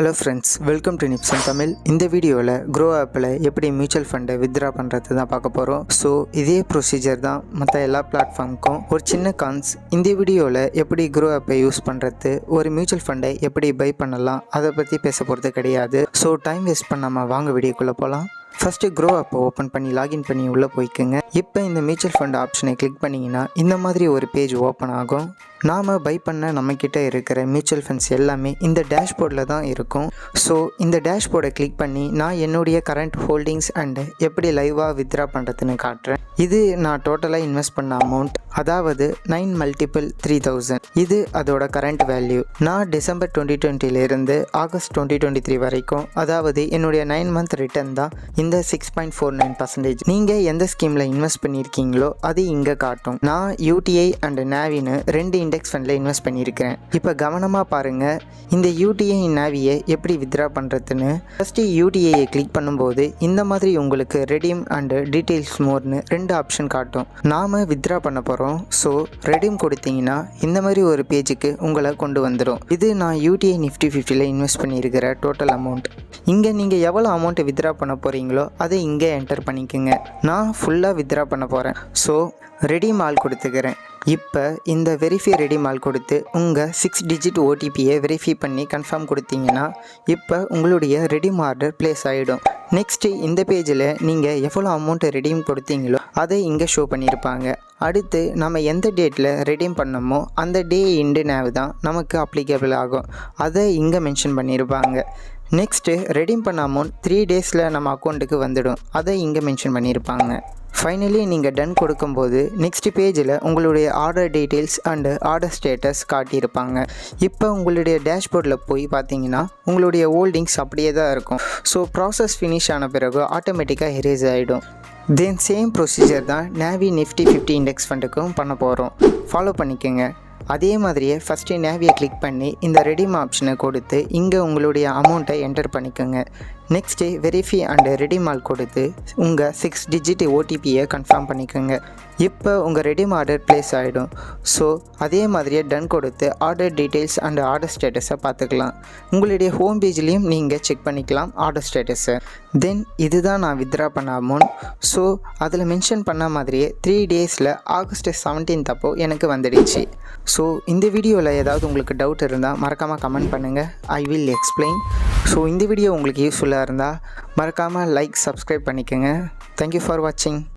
Hello friends, welcome to NifSen Tamil. இந்த வீடியோவில் Groww Appல எப்படி மியூச்சுவல் ஃபண்டை வித்ரா பண்ணுறது தான் பார்க்க போகிறோம். ஸோ இதே ப்ரொசீஜர் தான் மற்ற எல்லா பிளாட்ஃபார்முக்கும். ஒரு சின்ன கான்ஸ், இந்த வீடியோவில் எப்படி Groww Appை யூஸ் பண்ணுறது, ஒரு மியூச்சுவல் ஃபண்டை எப்படி பை பண்ணலாம், அதை பற்றி பேச போகிறது கிடையாது. ஸோ டைம் வேஸ்ட் பண்ணாமல் வாங்க வீடியோக்குள்ளே போகலாம். ஃபஸ்ட்டு Groww Appை ஓப்பன் பண்ணி லாகின் பண்ணி உள்ளே போய்க்குங்க. இப்போ இந்த மியூச்சுவல் ஃபண்ட் ஆப்ஷனை கிளிக் பண்ணிங்கன்னா இந்த மாதிரி ஒரு பேஜ் ஓப்பன் ஆகும். நாம் பை பண்ண நம்மக்கிட்ட இருக்கிற மியூச்சுவல் ஃபண்ட்ஸ் எல்லாமே இந்த டேஷ்போர்டில் தான் இருக்கும். ஸோ இந்த டேஷ்போர்டை கிளிக் பண்ணி நான் என்னுடைய கரண்ட் ஹோல்டிங்ஸ் அண்டு எப்படி லைவாக வித்ரா பண்ணுறதுன்னு காட்டுறேன். இது நான் டோட்டலாக இன்வெஸ்ட் பண்ண அமௌண்ட், அதாவது 9 மல்டிபிள் 3000. இது அதோட கரண்ட் வேல்யூ. நான் டிசம்பர் 2020 ஆகஸ்ட் 2023 வரைக்கும், அதாவது என்னுடைய 9 மந்த் ரிட்டர்ன் தான் இந்த 6.49%. நீங்கள் எந்த ஸ்கீமில் இன்வெஸ்ட் பண்ணியிருக்கீங்களோ அது இங்கே காட்டும். நான் UTI and Naviன்னு 2 இண்டெக்ஸ் ஃபண்டில் இன்வெஸ்ட் பண்ணியிருக்கிறேன். இப்போ கவனமாக பாருங்கள், இந்த UTI Naviயை எப்படி வித்ரா பண்ணுறதுன்னு. ஃபஸ்ட்டு UTIயை கிளிக் பண்ணும்போது இந்த மாதிரி உங்களுக்கு ரெடீம் அண்டு டீட்டெயில்ஸ் மோர்னு 2 ஆப்ஷன் காட்டும். நாம் வித்ரா பண்ண போகிறோம். ஸோ ரெடீம் கொடுத்தீங்கன்னா இந்த மாதிரி ஒரு பேஜுக்கு உங்களை கொண்டு வந்துடும். இது நான் UTI Nifty 50ல் இன்வெஸ்ட் பண்ணியிருக்கிற டோட்டல் அமௌண்ட். இங்கே நீங்கள் எவ்வளோ அமௌண்ட்டை வித்ரா பண்ண போகிறீங்களோ அதை இங்கே என்டர் பண்ணிக்கோங்க. நான் ஃபுல்லாக வித்ரா பண்ண போகிறேன். ஸோ ரெடீம் ஆல் கொடுத்துக்கிறேன். இப்போ இந்த வெரிஃபை ரெடீம் ஆல் கொடுத்து உங்கள் 6 டிஜிட் OTPயை வெரிஃபை பண்ணி கன்ஃபார்ம் கொடுத்தீங்கன்னா இப்போ உங்களுடைய ரெடீம் ஆர்டர் ப்ளேஸ் ஆகிடும். நெக்ஸ்ட்டு இந்த பேஜில் நீங்கள் எவ்வளோ அமௌண்ட்டை ரெடீம் கொடுத்தீங்களோ அதை இங்கே ஷோ பண்ணியிருப்பாங்க. அடுத்து நம்ம எந்த டேட்டில் ரெடீம் பண்ணமோ அந்த டே இண்டு நேவ் தான் நமக்கு அப்ளிகபிள் ஆகும். அதை இங்கே மென்ஷன் பண்ணியிருப்பாங்க. நெக்ஸ்ட்டு ரெடீம் பண்ண அமௌண்ட் 3 டேஸில் நம்ம அக்கௌண்ட்டுக்கு வந்துடும். அதை இங்கே மென்ஷன் பண்ணியிருப்பாங்க. ஃபைனலி நீங்கள் டன் கொடுக்கும்போது நெக்ஸ்ட் பேஜில் உங்களுடைய order details and order status காட்டியிருப்பாங்க. இப்போ உங்களுடைய டேஷ்போர்டில் போய் பார்த்தீங்கன்னா உங்களுடைய ஹோல்டிங்ஸ் அப்படியே தான் இருக்கும். ஸோ ப்ராசஸ் ஃபினிஷ் ஆன பிறகு ஆட்டோமேட்டிக்காக எரேஸ் ஆகிடும். தென் சேம் ப்ரொசீஜர் தான் Navi Nifty 50 இண்டெக்ஸ் ஃபண்டுக்கும் பண்ண போகிறோம். ஃபாலோ பண்ணிக்கோங்க. அதே மாதிரியே ஃபஸ்ட்டு நேவியை கிளிக் பண்ணி இந்த ரெடீம் ஆப்ஷனை கொடுத்து இங்கே உங்களுடைய அமௌண்ட்டை என்டர் பண்ணிக்கோங்க. Next verify and redeem all கொடுத்து உங்கள் 6 டிஜிட் OTPயை கன்ஃபார்ம் பண்ணிக்கோங்க. இப்போ உங்கள் ரெடீம் ஆர்டர் ப்ளேஸ் ஆகிடும். ஸோ அதே மாதிரியே டன் கொடுத்து ஆர்டர் டீட்டெயில்ஸ் அண்டு ஆர்டர் ஸ்டேட்டஸை பார்த்துக்கலாம். உங்களுடைய ஹோம் பேஜ்லேயும் நீங்கள் செக் பண்ணிக்கலாம் ஆர்டர் ஸ்டேட்டஸை. தென் இதுதான் நான் வித்ரா பண்ண அமௌண்ட். ஸோ அதில் மென்ஷன் பண்ண மாதிரியே 3 டேஸில் ஆகஸ்ட் 17 அப்போ எனக்கு வந்துடுச்சு. ஸோ இந்த வீடியோவில் ஏதாவது உங்களுக்கு டவுட் இருந்தால் மறக்காமல் கமெண்ட் பண்ணுங்கள். I will explain. ஸோ இந்த வீடியோ உங்களுக்கு யூஸ்ஃபுல்லாக இருந்தால் மறக்காமல் லைக், சப்ஸ்கிரைப் பண்ணிக்கோங்க. தேங்க்யூ ஃபார் வாட்சிங்.